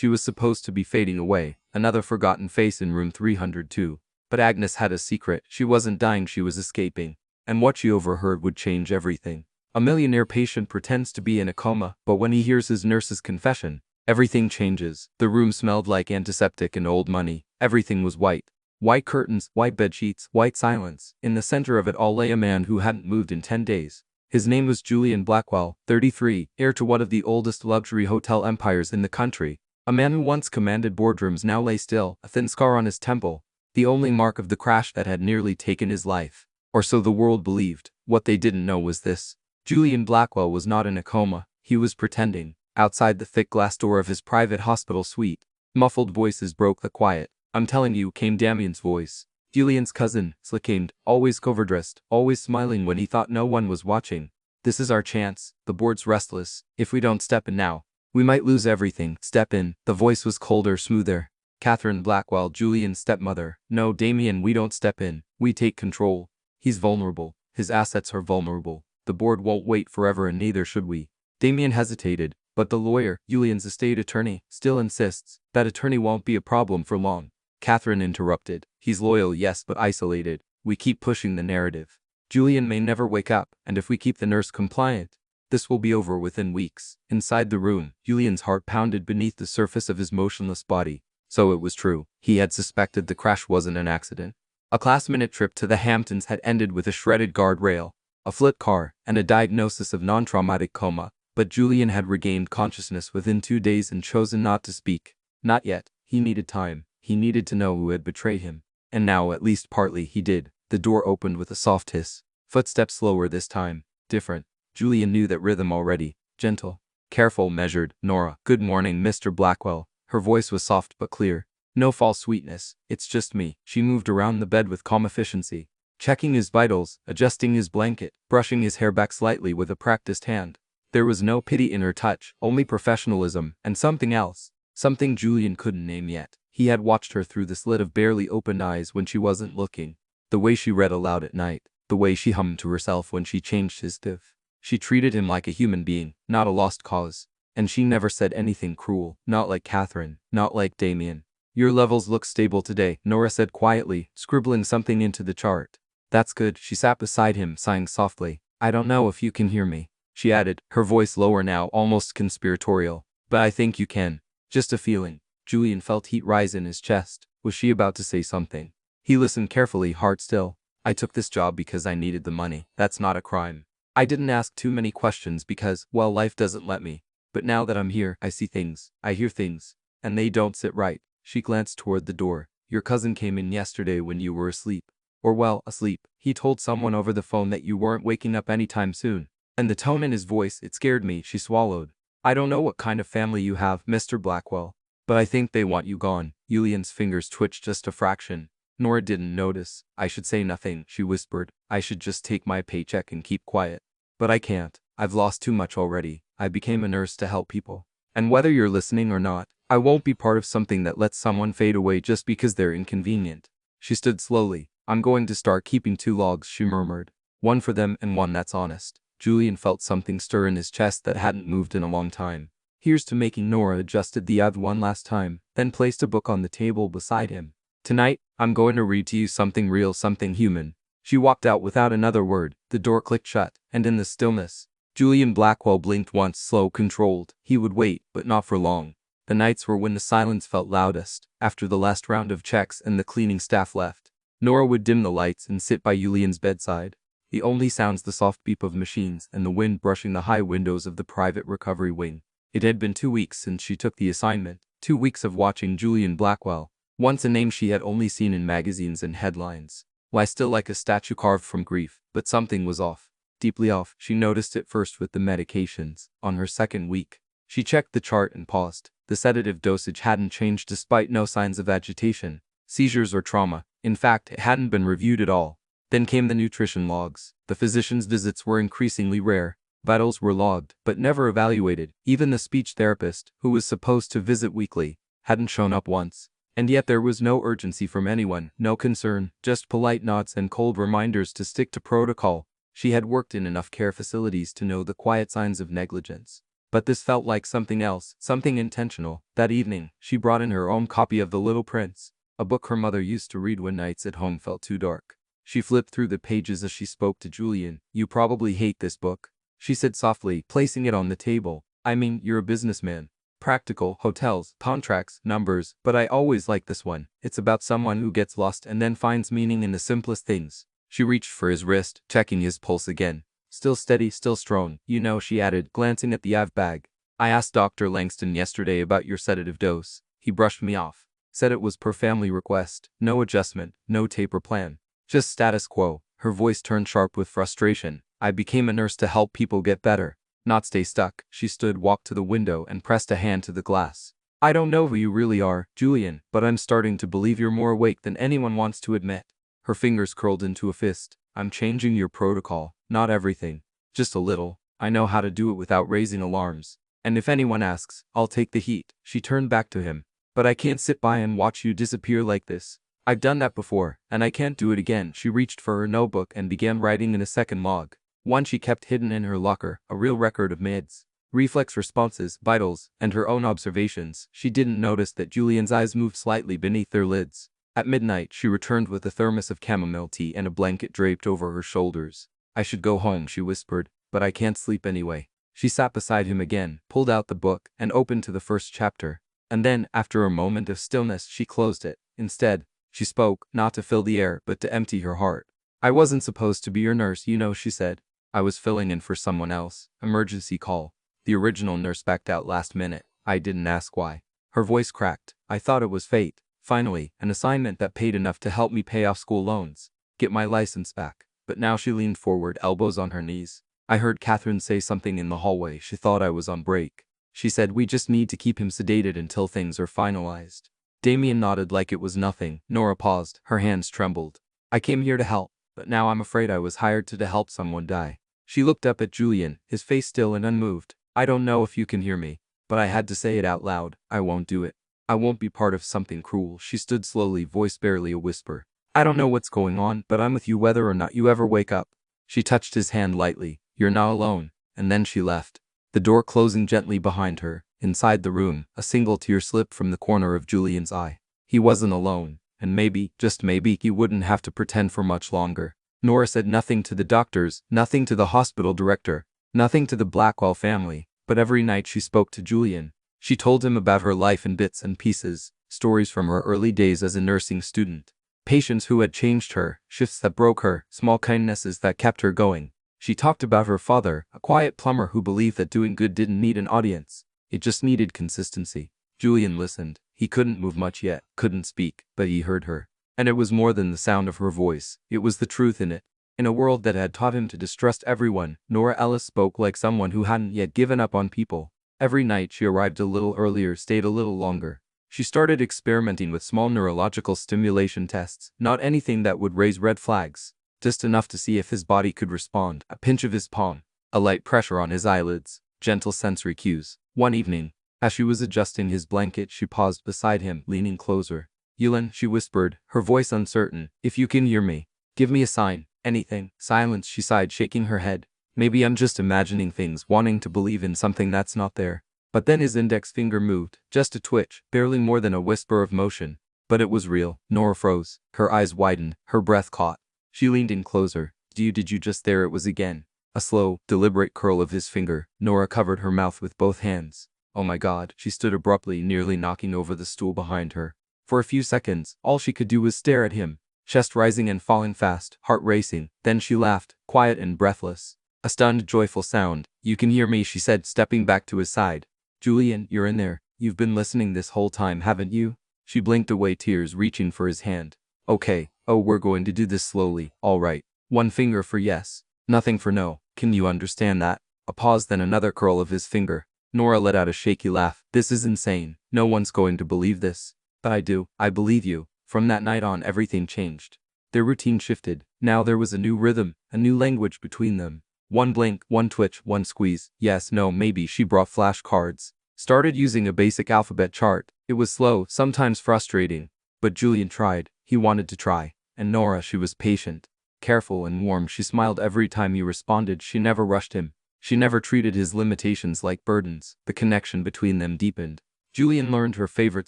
She was supposed to be fading away, another forgotten face in room 302. But Agnes had a secret. She wasn't dying, she was escaping. And what she overheard would change everything. A millionaire patient pretends to be in a coma, but when he hears his nurse's confession, everything changes. The room smelled like antiseptic and old money. Everything was white. White curtains, white bedsheets, white silence. In the center of it all lay a man who hadn't moved in 10 days. His name was Julian Blackwell, 33, heir to one of the oldest luxury hotel empires in the country. A man who once commanded boardrooms now lay still, a thin scar on his temple, the only mark of the crash that had nearly taken his life. Or so the world believed. What they didn't know was this. Julian Blackwell was not in a coma. He was pretending. Outside the thick glass door of his private hospital suite, muffled voices broke the quiet. "I'm telling you," came Damien's voice. Julian's cousin, slick-aimed, always coverdressed, always smiling when he thought no one was watching. "This is our chance. The board's restless. If we don't step in now, we might lose everything. Step in." The voice was colder, smoother. Catherine Blackwell, Julian's stepmother. "No, Damien, we don't step in. We take control. He's vulnerable. His assets are vulnerable. The board won't wait forever and neither should we." Damien hesitated, but the lawyer, Julian's estate attorney, still insists. "That attorney won't be a problem for long." Catherine interrupted. "He's loyal, yes, but isolated. We keep pushing the narrative. Julian may never wake up, and if we keep the nurse compliant, this will be over within weeks." Inside the room, Julian's heart pounded beneath the surface of his motionless body. So it was true. He had suspected the crash wasn't an accident. A last-minute trip to the Hamptons had ended with a shredded guardrail, a flipped car, and a diagnosis of non-traumatic coma. But Julian had regained consciousness within 2 days and chosen not to speak. Not yet. He needed time. He needed to know who had betrayed him. And now, at least partly, he did. The door opened with a soft hiss. Footsteps slower this time. Different. Julian knew that rhythm already. Gentle. Careful, measured. "Nora." "Good morning, Mr. Blackwell." Her voice was soft but clear. No false sweetness. "It's just me." She moved around the bed with calm efficiency, checking his vitals, adjusting his blanket, brushing his hair back slightly with a practiced hand. There was no pity in her touch, only professionalism, and something else. Something Julian couldn't name yet. He had watched her through the slit of barely opened eyes when she wasn't looking. The way she read aloud at night. The way she hummed to herself when she changed his diff. She treated him like a human being, not a lost cause. And she never said anything cruel. Not like Catherine. Not like Damien. "Your levels look stable today," Nora said quietly, scribbling something into the chart. "That's good." She sat beside him, sighing softly. "I don't know if you can hear me," she added, her voice lower now, almost conspiratorial. "But I think you can. Just a feeling." Julian felt heat rise in his chest. Was she about to say something? He listened carefully, heart still. "I took this job because I needed the money. That's not a crime. I didn't ask too many questions because, well, life doesn't let me. But now that I'm here, I see things. I hear things. And they don't sit right." She glanced toward the door. "Your cousin came in yesterday when you were asleep. Or well, asleep. He told someone over the phone that you weren't waking up anytime soon. And the tone in his voice, it scared me." She swallowed. "I don't know what kind of family you have, Mr. Blackwell, but I think they want you gone." Julian's fingers twitched just a fraction. Nora didn't notice. "I should say nothing," she whispered. "I should just take my paycheck and keep quiet. But I can't. I've lost too much already. I became a nurse to help people. And whether you're listening or not, I won't be part of something that lets someone fade away just because they're inconvenient." She stood slowly. "I'm going to start keeping 2 logs," she murmured. "One for them and one that's honest." Julian felt something stir in his chest that hadn't moved in a long time. "Here's to making." Nora adjusted the other one last time, then placed a book on the table beside him. "Tonight, I'm going to read to you something real, something human." She walked out without another word. The door clicked shut, and in the stillness, Julian Blackwell blinked once, slow, controlled. He would wait, but not for long. The nights were when the silence felt loudest, after the last round of checks and the cleaning staff left. Nora would dim the lights and sit by Julian's bedside. The only sounds the soft beep of machines and the wind brushing the high windows of the private recovery wing. It had been 2 weeks since she took the assignment. 2 weeks of watching Julian Blackwell, once a name she had only seen in magazines and headlines, lie still like a statue carved from grief. But something was off. Deeply off. She noticed it first with the medications. On her 2nd week, she checked the chart and paused. The sedative dosage hadn't changed despite no signs of agitation, seizures or trauma. In fact, it hadn't been reviewed at all. Then came the nutrition logs. The physician's visits were increasingly rare. Vitals were logged, but never evaluated. Even the speech therapist, who was supposed to visit weekly, hadn't shown up once. And yet there was no urgency from anyone, no concern, just polite nods and cold reminders to stick to protocol. She had worked in enough care facilities to know the quiet signs of negligence. But this felt like something else, something intentional. That evening, she brought in her own copy of The Little Prince, a book her mother used to read when nights at home felt too dark. She flipped through the pages as she spoke to Julian. "You probably hate this book," she said softly, placing it on the table. "I mean, you're a businessman. Practical, hotels, contracts, numbers, but I always like this one. It's about someone who gets lost and then finds meaning in the simplest things." She reached for his wrist, checking his pulse again. "Still steady, still strong, you know," she added, glancing at the IV bag. "I asked Dr. Langston yesterday about your sedative dose. He brushed me off. Said it was per family request, no adjustment, no taper plan. Just status quo." Her voice turned sharp with frustration. "I became a nurse to help people get better, not stay stuck." She stood, walked to the window, and pressed a hand to the glass. "I don't know who you really are, Julian, but I'm starting to believe you're more awake than anyone wants to admit." Her fingers curled into a fist. "I'm changing your protocol, not everything. Just a little. I know how to do it without raising alarms. And if anyone asks, I'll take the heat." She turned back to him. "But I can't sit by and watch you disappear like this. I've done that before, and I can't do it again." She reached for her notebook and began writing in a second log. One she kept hidden in her locker, a real record of meds, reflex responses, vitals, and her own observations. She didn't notice that Julian's eyes moved slightly beneath their lids. At midnight, she returned with a thermos of chamomile tea and a blanket draped over her shoulders. "I should go home," she whispered, "but I can't sleep anyway." She sat beside him again, pulled out the book, and opened to the first chapter. And then, after a moment of stillness, she closed it. Instead, she spoke, not to fill the air, but to empty her heart. "I wasn't supposed to be your nurse, you know," she said. "I was filling in for someone else. Emergency call. The original nurse backed out last minute. I didn't ask why." Her voice cracked. "I thought it was fate. Finally, an assignment that paid enough to help me pay off school loans, get my license back." But now she leaned forward, elbows on her knees. "I heard Catherine say something in the hallway. She thought I was on break. She said we just need to keep him sedated until things are finalized." Damien nodded like it was nothing. Nora paused. Her hands trembled. "I came here to help, but now I'm afraid I was hired to help someone die." She looked up at Julian, his face still and unmoved. "I don't know if you can hear me, but I had to say it out loud. I won't do it. I won't be part of something cruel." She stood slowly, voice barely a whisper. "I don't know what's going on, but I'm with you whether or not you ever wake up." She touched his hand lightly. "You're not alone." And then she left. The door closing gently behind her. Inside the room, a single tear slipped from the corner of Julian's eye. He wasn't alone, and maybe, just maybe, he wouldn't have to pretend for much longer. Nora said nothing to the doctors, nothing to the hospital director, nothing to the Blackwell family, but every night she spoke to Julian. She told him about her life in bits and pieces, stories from her early days as a nursing student, patients who had changed her, shifts that broke her, small kindnesses that kept her going. She talked about her father, a quiet plumber who believed that doing good didn't need an audience. It just needed consistency. Julian listened. He couldn't move much yet, couldn't speak, but he heard her. And it was more than the sound of her voice, it was the truth in it. In a world that had taught him to distrust everyone, Nora Ellis spoke like someone who hadn't yet given up on people. Every night she arrived a little earlier, stayed a little longer. She started experimenting with small neurological stimulation tests, not anything that would raise red flags, just enough to see if his body could respond. A pinch of his palm, a light pressure on his eyelids, gentle sensory cues. One evening, as she was adjusting his blanket, she paused beside him, leaning closer. "Yulan," she whispered, her voice uncertain, "if you can hear me, give me a sign, anything." "Silence," she sighed, shaking her head. "Maybe I'm just imagining things, wanting to believe in something that's not there." But then his index finger moved, just a twitch, barely more than a whisper of motion. But it was real. Nora froze. Her eyes widened, her breath caught. She leaned in closer. Did you just?" There it was again. A slow, deliberate curl of his finger. Nora covered her mouth with both hands. "Oh my God." She stood abruptly, nearly knocking over the stool behind her. For a few seconds, all she could do was stare at him, chest rising and falling fast, heart racing. Then she laughed, quiet and breathless. A stunned, joyful sound. "You can hear me," she said, stepping back to his side. "Julian, you're in there. You've been listening this whole time, haven't you?" She blinked away, tears reaching for his hand. "Okay. Oh, we're going to do this slowly, all right. One finger for yes, nothing for no. Can you understand that?" A pause, then another curl of his finger. Nora let out a shaky laugh. "This is insane. No one's going to believe this. But I do. I believe you." From that night on, everything changed. Their routine shifted. Now there was a new rhythm, a new language between them. One blink, one twitch, one squeeze. Yes, no, maybe. She brought flashcards. Started using a basic alphabet chart. It was slow, sometimes frustrating. But Julian tried. He wanted to try. And Nora, she was patient, careful and warm. She smiled every time he responded. She never rushed him. She never treated his limitations like burdens. The connection between them deepened. Julian learned her favorite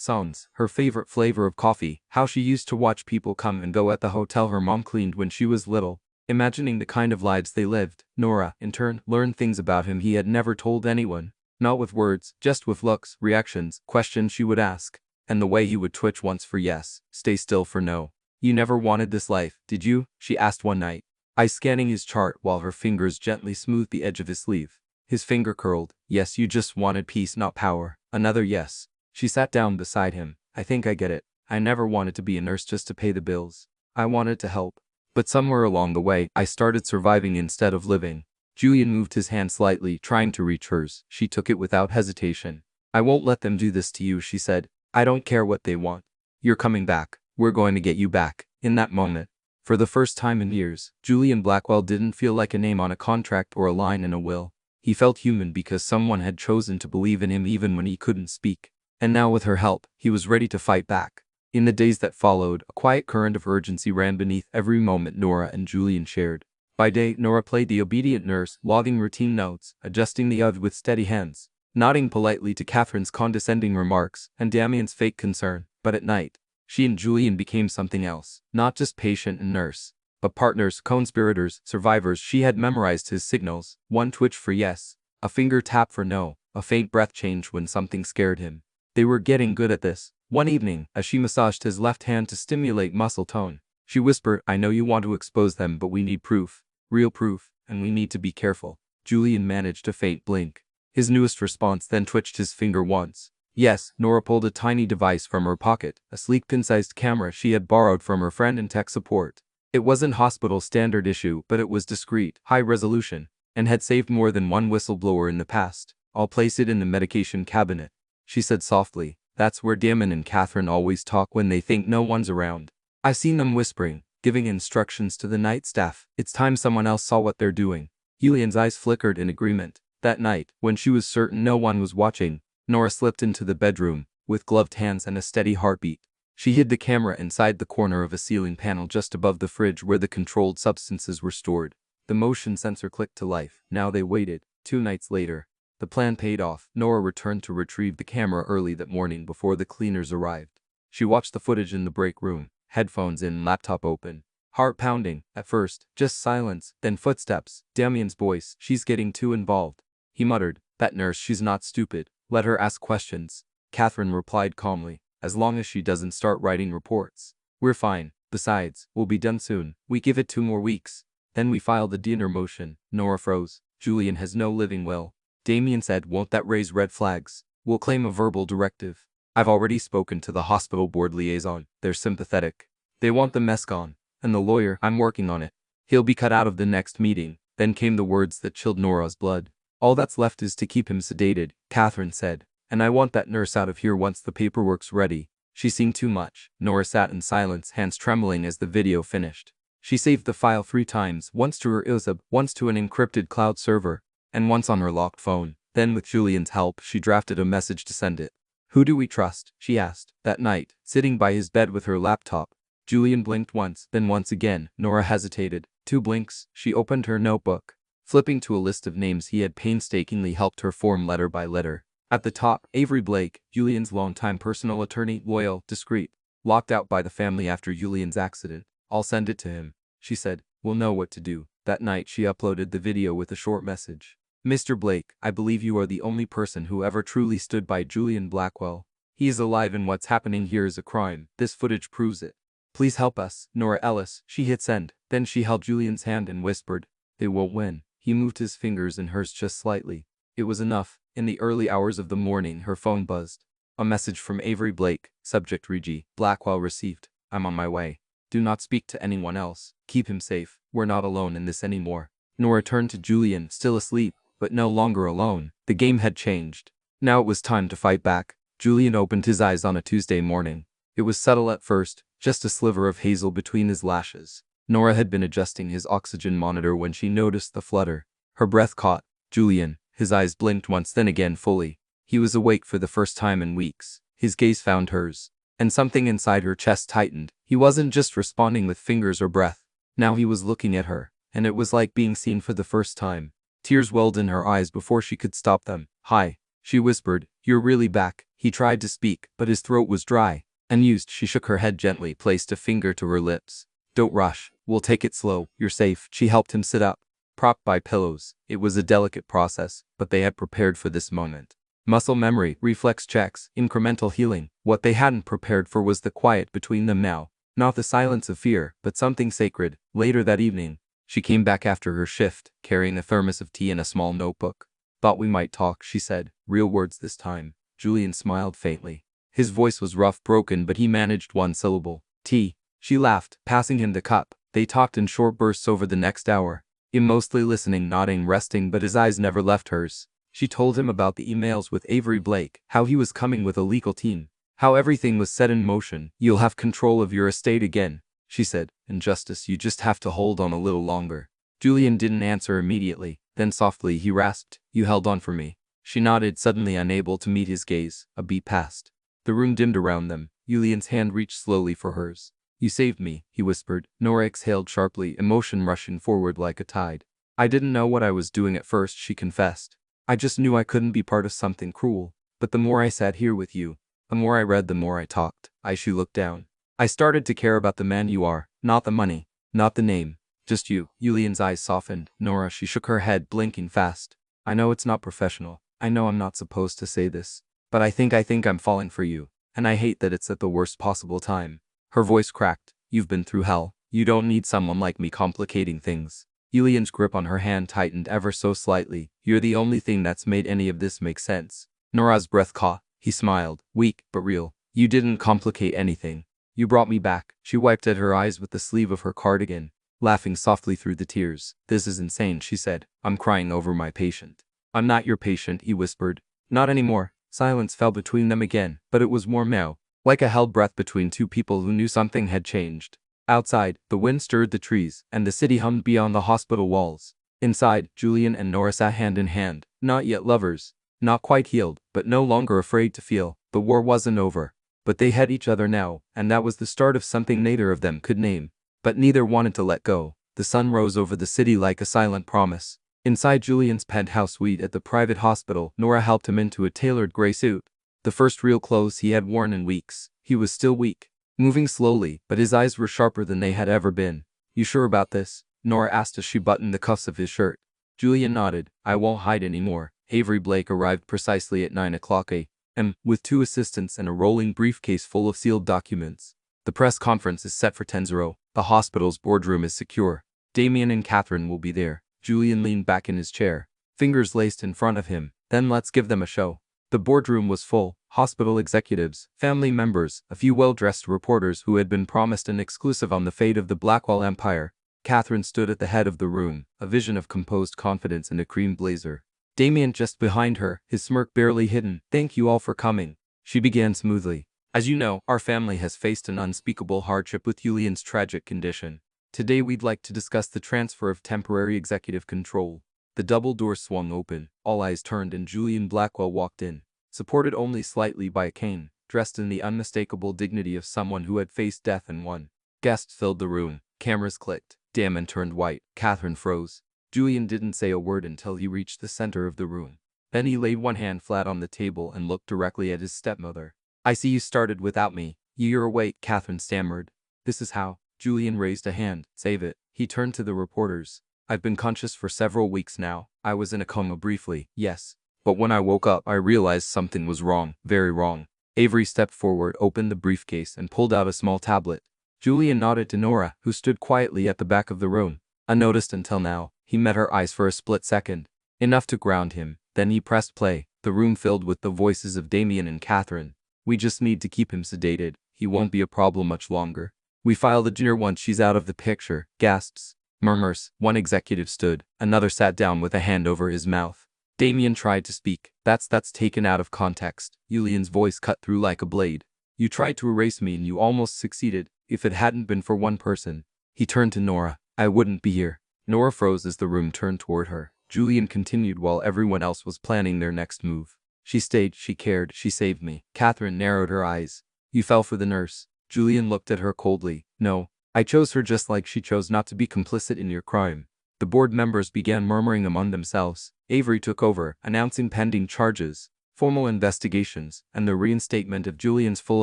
songs, her favorite flavor of coffee, how she used to watch people come and go at the hotel her mom cleaned when she was little. Imagining the kind of lives they lived, Nora, in turn, learned things about him he had never told anyone. Not with words, just with looks, reactions, questions she would ask. And the way he would twitch once for yes, stay still for no. You never wanted this life, did you? She asked one night. I scanning his chart while her fingers gently smoothed the edge of his sleeve. His finger curled. Yes, you just wanted peace, not power. Another yes. She sat down beside him. I think I get it. I never wanted to be a nurse just to pay the bills. I wanted to help. But somewhere along the way, I started surviving instead of living. Julian moved his hand slightly, trying to reach hers. She took it without hesitation. I won't let them do this to you, she said. I don't care what they want. You're coming back. We're going to get you back. In that moment, for the first time in years, Julian Blackwell didn't feel like a name on a contract or a line in a will. He felt human because someone had chosen to believe in him even when he couldn't speak. And now with her help, he was ready to fight back. In the days that followed, a quiet current of urgency ran beneath every moment Nora and Julian shared. By day, Nora played the obedient nurse, logging routine notes, adjusting the oven with steady hands, nodding politely to Catherine's condescending remarks and Damien's fake concern. But at night, she and Julian became something else, not just patient and nurse, but partners, conspirators, survivors. She had memorized his signals, one twitch for yes, a finger tap for no, a faint breath change when something scared him. They were getting good at this. One evening, as she massaged his left hand to stimulate muscle tone, she whispered, I know you want to expose them, but we need proof, real proof, and we need to be careful. Julian managed a faint blink. His newest response then twitched his finger once. Yes, Nora pulled a tiny device from her pocket, a sleek pin-sized camera she had borrowed from her friend in tech support. It wasn't hospital standard issue, but it was discreet, high resolution, and had saved more than one whistleblower in the past. I'll place it in the medication cabinet, she said softly. That's where Damon and Catherine always talk when they think no one's around. I've seen them whispering, giving instructions to the night staff. It's time someone else saw what they're doing. Julian's eyes flickered in agreement. That night, when she was certain no one was watching, Nora slipped into the bedroom, with gloved hands and a steady heartbeat. She hid the camera inside the corner of a ceiling panel just above the fridge where the controlled substances were stored. The motion sensor clicked to life. Now they waited. 2 nights later, the plan paid off. Nora returned to retrieve the camera early that morning before the cleaners arrived. She watched the footage in the break room, headphones in, laptop open. Heart pounding. At first, just silence, then footsteps. Damien's voice. She's getting too involved. He muttered, that nurse, she's not stupid. Let her ask questions. Catherine replied calmly, as long as she doesn't start writing reports. We're fine. Besides, we'll be done soon. We give it 2 more weeks. Then we file the dinner motion. Nora froze. Julian has no living will. Damien said, won't that raise red flags? We'll claim a verbal directive. I've already spoken to the hospital board liaison. They're sympathetic. They want the mess gone. And the lawyer, I'm working on it. He'll be cut out of the next meeting. Then came the words that chilled Nora's blood. All that's left is to keep him sedated, Catherine said. And I want that nurse out of here once the paperwork's ready. She's seen too much. Nora sat in silence, hands trembling as the video finished. She saved the file 3 times, once to her ISAB, once to an encrypted cloud server, and once on her locked phone. Then with Julian's help, she drafted a message to send it. Who do we trust? She asked. That night, sitting by his bed with her laptop, Julian blinked once, then once again. Nora hesitated. 2 blinks. She opened her notebook, flipping to a list of names he had painstakingly helped her form letter by letter. At the top, Avery Blake, Julian's longtime personal attorney, loyal, discreet, locked out by the family after Julian's accident. I'll send it to him, she said. We'll know what to do. That night she uploaded the video with a short message. Mr. Blake, I believe you are the only person who ever truly stood by Julian Blackwell. He is alive and what's happening here is a crime. This footage proves it. Please help us. Nora Ellis. She hit send. Then she held Julian's hand and whispered, they will win. He moved his fingers in hers just slightly. It was enough. In the early hours of the morning her phone buzzed. A message from Avery Blake. Subject Reggie. Blackwell received. I'm on my way. Do not speak to anyone else. Keep him safe. We're not alone in this anymore. Nora turned to Julian, still asleep, but no longer alone. The game had changed. Now it was time to fight back. Julian opened his eyes on a Tuesday morning. It was subtle at first, just a sliver of hazel between his lashes. Nora had been adjusting his oxygen monitor when she noticed the flutter. Her breath caught. Julian. His eyes blinked once, then again fully. He was awake for the first time in weeks. His gaze found hers, and something inside her chest tightened. He wasn't just responding with fingers or breath. Now he was looking at her, and it was like being seen for the first time. Tears welled in her eyes before she could stop them. "Hi," she whispered. "You're really back." He tried to speak, but his throat was dry. Unused, she shook her head gently, placed a finger to her lips. "Don't rush. We'll take it slow. You're safe." She helped him sit up, propped by pillows. It was a delicate process, but they had prepared for this moment. Muscle memory, reflex checks, incremental healing. What they hadn't prepared for was the quiet between them now. Not the silence of fear, but something sacred. Later that evening, she came back after her shift, carrying a thermos of tea and a small notebook. "Thought we might talk," she said. Real words this time. Julian smiled faintly. His voice was rough, broken, but he managed one syllable. "Tea." She laughed, passing him the cup. They talked in short bursts over the next hour. Him mostly listening, nodding, resting, but his eyes never left hers. She told him about the emails with Avery Blake, how he was coming with a legal team, how everything was set in motion. "You'll have control of your estate again," she said. "And Justice, you just have to hold on a little longer." Julian didn't answer immediately. Then softly he rasped, "You held on for me." She nodded, suddenly unable to meet his gaze. A beat passed. The room dimmed around them. Julian's hand reached slowly for hers. "You saved me," he whispered. Nora exhaled sharply, emotion rushing forward like a tide. "I didn't know what I was doing at first," she confessed. "I just knew I couldn't be part of something cruel. But the more I sat here with you, the more I read, the more I talked." She looked down. "I started to care about the man you are, not the money, not the name. Just you." Julian's eyes softened. "Nora," she shook her head, blinking fast. "I know it's not professional. I know I'm not supposed to say this. But I think I'm falling for you. And I hate that it's at the worst possible time." Her voice cracked. "You've been through hell. You don't need someone like me complicating things." Julian's grip on her hand tightened ever so slightly. "You're the only thing that's made any of this make sense." Nora's breath caught. He smiled, weak but real. "You didn't complicate anything. You brought me back." She wiped at her eyes with the sleeve of her cardigan, laughing softly through the tears. "This is insane," she said. "I'm crying over my patient." "I'm not your patient," he whispered. "Not anymore." Silence fell between them again, but it was warm now, like a held breath between two people who knew something had changed. Outside, the wind stirred the trees, and the city hummed beyond the hospital walls. Inside, Julian and Nora sat hand in hand, not yet lovers, not quite healed, but no longer afraid to feel. The war wasn't over, but they had each other now, and that was the start of something neither of them could name. But neither wanted to let go. The sun rose over the city like a silent promise. Inside Julian's penthouse suite at the private hospital, Nora helped him into a tailored gray suit, the first real clothes he had worn in weeks. He was still weak, moving slowly, but his eyes were sharper than they had ever been. "You sure about this?" Nora asked as she buttoned the cuffs of his shirt. Julian nodded. "I won't hide anymore." Avery Blake arrived precisely at 9 o'clock a.m. with 2 assistants and a rolling briefcase full of sealed documents. "The press conference is set for 10:00. The hospital's boardroom is secure. Damien and Catherine will be there." Julian leaned back in his chair, fingers laced in front of him. "Then let's give them a show." The boardroom was full. Hospital executives, family members, a few well-dressed reporters who had been promised an exclusive on the fate of the Blackwell Empire. Catherine stood at the head of the room, a vision of composed confidence in a cream blazer. Damien just behind her, his smirk barely hidden. "Thank you all for coming," she began smoothly. "As you know, our family has faced an unspeakable hardship with Julian's tragic condition. Today we'd like to discuss the transfer of temporary executive control." The double door swung open, all eyes turned, and Julian Blackwell walked in, supported only slightly by a cane, dressed in the unmistakable dignity of someone who had faced death and won. Guests filled the room. Cameras clicked. Damon turned white. Catherine froze. Julian didn't say a word until he reached the center of the room. Then he laid one hand flat on the table and looked directly at his stepmother. "I see you started without me. You're awake," Catherine stammered. "This is how." Julian raised a hand. "Save it." He turned to the reporters. "I've been conscious for several weeks now. I was in a coma briefly, yes. But when I woke up, I realized something was wrong, very wrong." Avery stepped forward, opened the briefcase, and pulled out a small tablet. Julian nodded to Nora, who stood quietly at the back of the room. Unnoticed until now, he met her eyes for a split second, enough to ground him. Then he pressed play. The room filled with the voices of Damien and Catherine. "We just need to keep him sedated. He won't be a problem much longer. We file the dinner once she's out of the picture." Gasps, murmurs. One executive stood, another sat down with a hand over his mouth. Damien tried to speak. That's taken out of context." Julian's voice cut through like a blade. "You tried to erase me and you almost succeeded. If it hadn't been for one person." He turned to Nora. "I wouldn't be here." Nora froze as the room turned toward her. Julian continued while everyone else was planning their next move. "She stayed, she cared, she saved me." Catherine narrowed her eyes. "You fell for the nurse." Julian looked at her coldly. "No. I chose her just like she chose not to be complicit in your crime." The board members began murmuring among themselves. Avery took over, announcing pending charges, formal investigations, and the reinstatement of Julian's full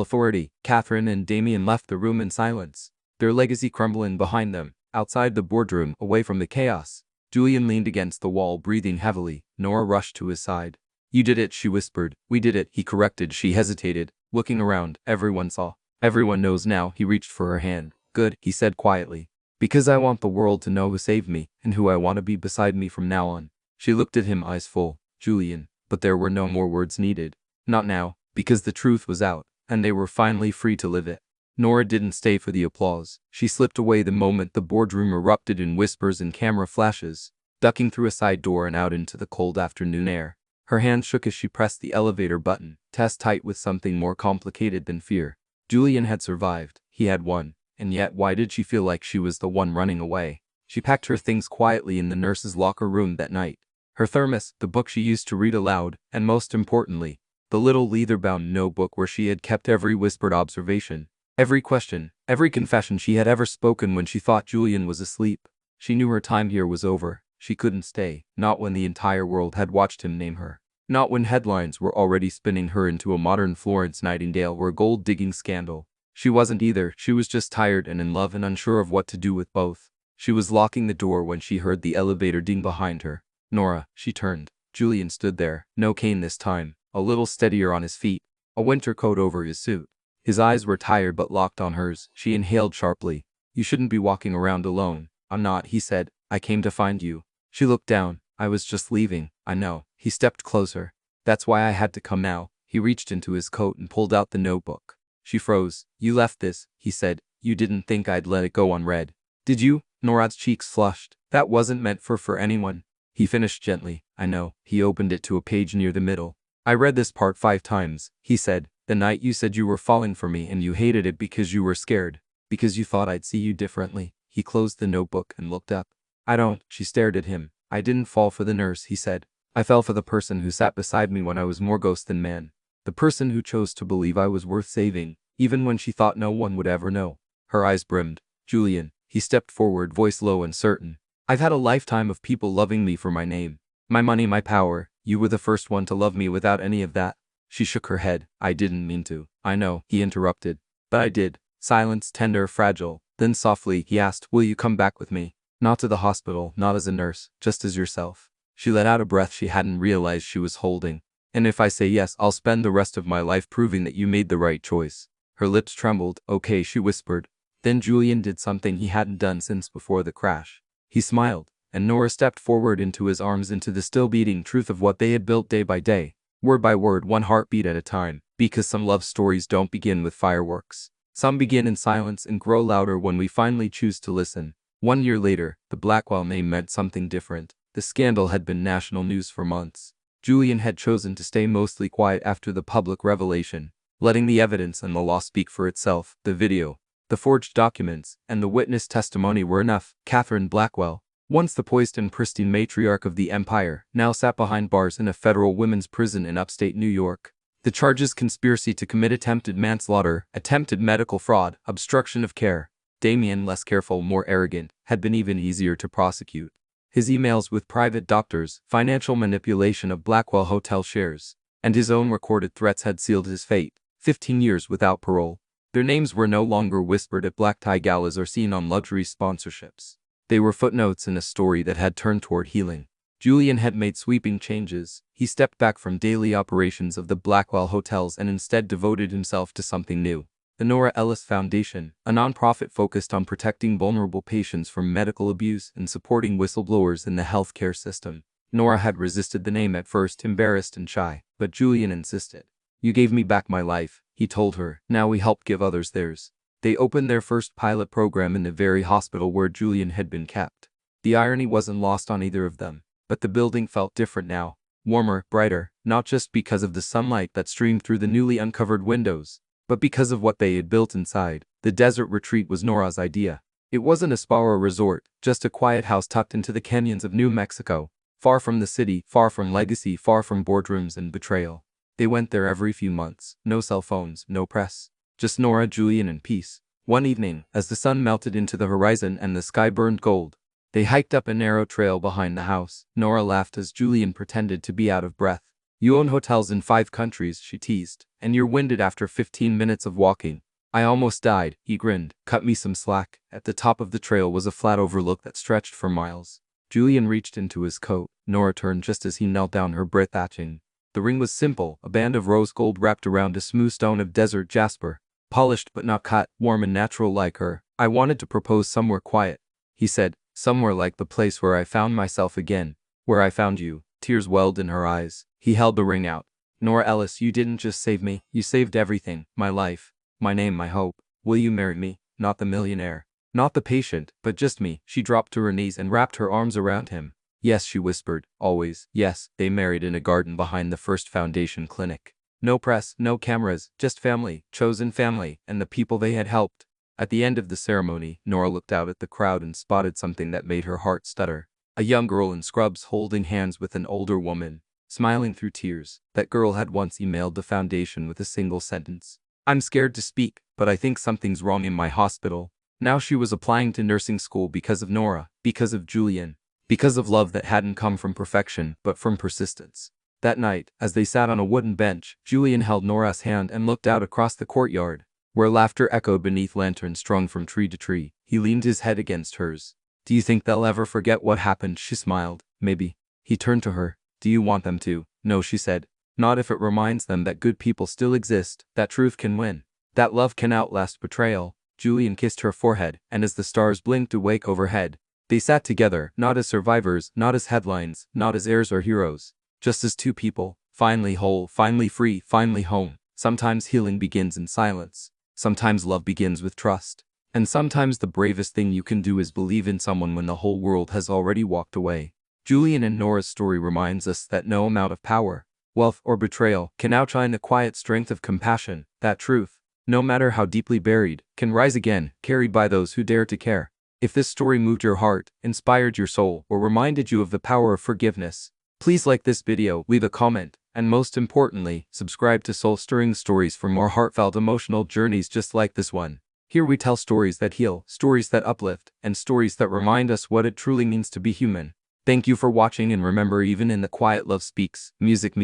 authority. Catherine and Damien left the room in silence, their legacy crumbling behind them. Outside the boardroom, away from the chaos, Julian leaned against the wall, breathing heavily. Nora rushed to his side. "You did it," she whispered. "We did it," he corrected. She hesitated, looking around. Everyone saw. "Everyone knows now." He reached for her hand. "Good," he said quietly. "Because I want the world to know who saved me, and who I want to be beside me from now on." She looked at him, eyes full. "Julian." But there were no more words needed. Not now, because the truth was out, and they were finally free to live it. Nora didn't stay for the applause. She slipped away the moment the boardroom erupted in whispers and camera flashes, ducking through a side door and out into the cold afternoon air. Her hand shook as she pressed the elevator button, test tight with something more complicated than fear. Julian had survived. He had won. And yet why did she feel like she was the one running away? She packed her things quietly in the nurse's locker room that night. Her thermos, the book she used to read aloud, and most importantly, the little leather-bound notebook where she had kept every whispered observation, every question, every confession she had ever spoken when she thought Julian was asleep. She knew her time here was over. She couldn't stay, not when the entire world had watched him name her. Not when headlines were already spinning her into a modern Florence Nightingale or gold-digging scandal. She wasn't either. She was just tired and in love and unsure of what to do with both. She was locking the door when she heard the elevator ding behind her. "Nora," she turned. Julian stood there, no cane this time, a little steadier on his feet, a winter coat over his suit. His eyes were tired but locked on hers. She inhaled sharply. "You shouldn't be walking around alone." "I'm not," he said. "I came to find you." She looked down. "I was just leaving." "I know." He stepped closer. "That's why I had to come now." He reached into his coat and pulled out the notebook. She froze. "You left this," he said. "You didn't think I'd let it go unread, did you?" Nora's cheeks flushed. "That wasn't meant for anyone." He finished gently. "I know." He opened it to a page near the middle. "I read this part 5 times, he said. "The night you said you were falling for me and you hated it because you were scared. Because you thought I'd see you differently." He closed the notebook and looked up. "I don't." She stared at him. "I didn't fall for the nurse," he said. "I fell for the person who sat beside me when I was more ghost than man. The person who chose to believe I was worth saving, even when she thought no one would ever know." Her eyes brimmed. "Julian." He stepped forward, voice low and certain. "I've had a lifetime of people loving me for my name, my money, my power. You were the first one to love me without any of that." She shook her head. "I didn't mean to." "I know," he interrupted. "But I did." Silence, tender, fragile. Then softly, he asked, "Will you come back with me? Not to the hospital, not as a nurse, just as yourself." She let out a breath she hadn't realized she was holding. "And if I say yes, I'll spend the rest of my life proving that you made the right choice." Her lips trembled. "Okay," she whispered. Then Julian did something he hadn't done since before the crash. He smiled, and Nora stepped forward into his arms, into the still beating truth of what they had built day by day, word by word, one heartbeat at a time. Because some love stories don't begin with fireworks. Some begin in silence and grow louder when we finally choose to listen. 1 year later, the Blackwell name meant something different. The scandal had been national news for months. Julian had chosen to stay mostly quiet after the public revelation, letting the evidence and the law speak for itself. The video, the forged documents, and the witness testimony were enough. Catherine Blackwell, once the poised and pristine matriarch of the empire, now sat behind bars in a federal women's prison in upstate New York. The charges: conspiracy to commit attempted manslaughter, attempted medical fraud, obstruction of care. Damien, less careful, more arrogant, had been even easier to prosecute. His emails with private doctors, financial manipulation of Blackwell Hotel shares, and his own recorded threats had sealed his fate. 15 years without parole. Their names were no longer whispered at black tie galas or seen on luxury sponsorships. They were footnotes in a story that had turned toward healing. Julian had made sweeping changes. He stepped back from daily operations of the Blackwell hotels and instead devoted himself to something new. The Nora Ellis Foundation, a nonprofit focused on protecting vulnerable patients from medical abuse and supporting whistleblowers in the healthcare system. Nora had resisted the name at first, embarrassed and shy, but Julian insisted. "You gave me back my life," he told her. "Now we help give others theirs." They opened their first pilot program in the very hospital where Julian had been kept. The irony wasn't lost on either of them, but the building felt different now. Warmer, brighter, not just because of the sunlight that streamed through the newly uncovered windows, but because of what they had built inside. The desert retreat was Nora's idea. It wasn't a spa or a resort, just a quiet house tucked into the canyons of New Mexico, far from the city, far from legacy, far from boardrooms and betrayal. They went there every few months. No cell phones, no press. Just Nora, Julian, and peace. One evening, as the sun melted into the horizon and the sky burned gold, They hiked up a narrow trail behind the house. Nora laughed as Julian pretended to be out of breath. You own hotels in 5 countries, she teased, and you're winded after 15 minutes of walking. I almost died, he grinned. Cut me some slack. At the top of the trail was a flat overlook that stretched for miles. Julian reached into his coat. Nora turned just as he knelt down, her breath catching. The ring was simple, a band of rose gold wrapped around a smooth stone of desert jasper. Polished but not cut, warm and natural like her. I wanted to propose somewhere quiet, he said. Somewhere like the place where I found myself again. Where I found you. Tears welled in her eyes. He held the ring out. Nora Ellis, you didn't just save me. You saved everything. My life. My name, my hope. Will you marry me? Not the millionaire. Not the patient, but just me. She dropped to her knees and wrapped her arms around him. Yes, she whispered. Always. Yes. They married in a garden behind the First Foundation clinic. No press, no cameras, just family, chosen family, and the people they had helped. At the end of the ceremony, Nora looked out at the crowd and spotted something that made her heart stutter. A young girl in scrubs holding hands with an older woman, smiling through tears. That girl had once emailed the foundation with a single sentence. I'm scared to speak, but I think something's wrong in my hospital. Now she was applying to nursing school because of Nora, because of Julian, because of love that hadn't come from perfection, but from persistence. That night, as they sat on a wooden bench, Julian held Nora's hand and looked out across the courtyard, where laughter echoed beneath lanterns strung from tree to tree. He leaned his head against hers. Do you think they'll ever forget what happened? She smiled. Maybe. He turned to her. Do you want them to? No, she said. Not if it reminds them that good people still exist, that truth can win, that love can outlast betrayal. Julian kissed her forehead, and as the stars blinked awake overhead, they sat together, not as survivors, not as headlines, not as heirs or heroes, just as two people, finally whole, finally free, finally home. Sometimes healing begins in silence. Sometimes love begins with trust. And sometimes the bravest thing you can do is believe in someone when the whole world has already walked away. Julian and Nora's story reminds us that no amount of power, wealth, or betrayal can outshine the quiet strength of compassion. That truth, no matter how deeply buried, can rise again, carried by those who dare to care. If this story moved your heart, inspired your soul, or reminded you of the power of forgiveness, please like this video, leave a comment, and most importantly, subscribe to Soul Stirring Stories for more heartfelt emotional journeys just like this one. Here we tell stories that heal, stories that uplift, and stories that remind us what it truly means to be human. Thank you for watching, and remember, even in the quiet, love speaks. Music.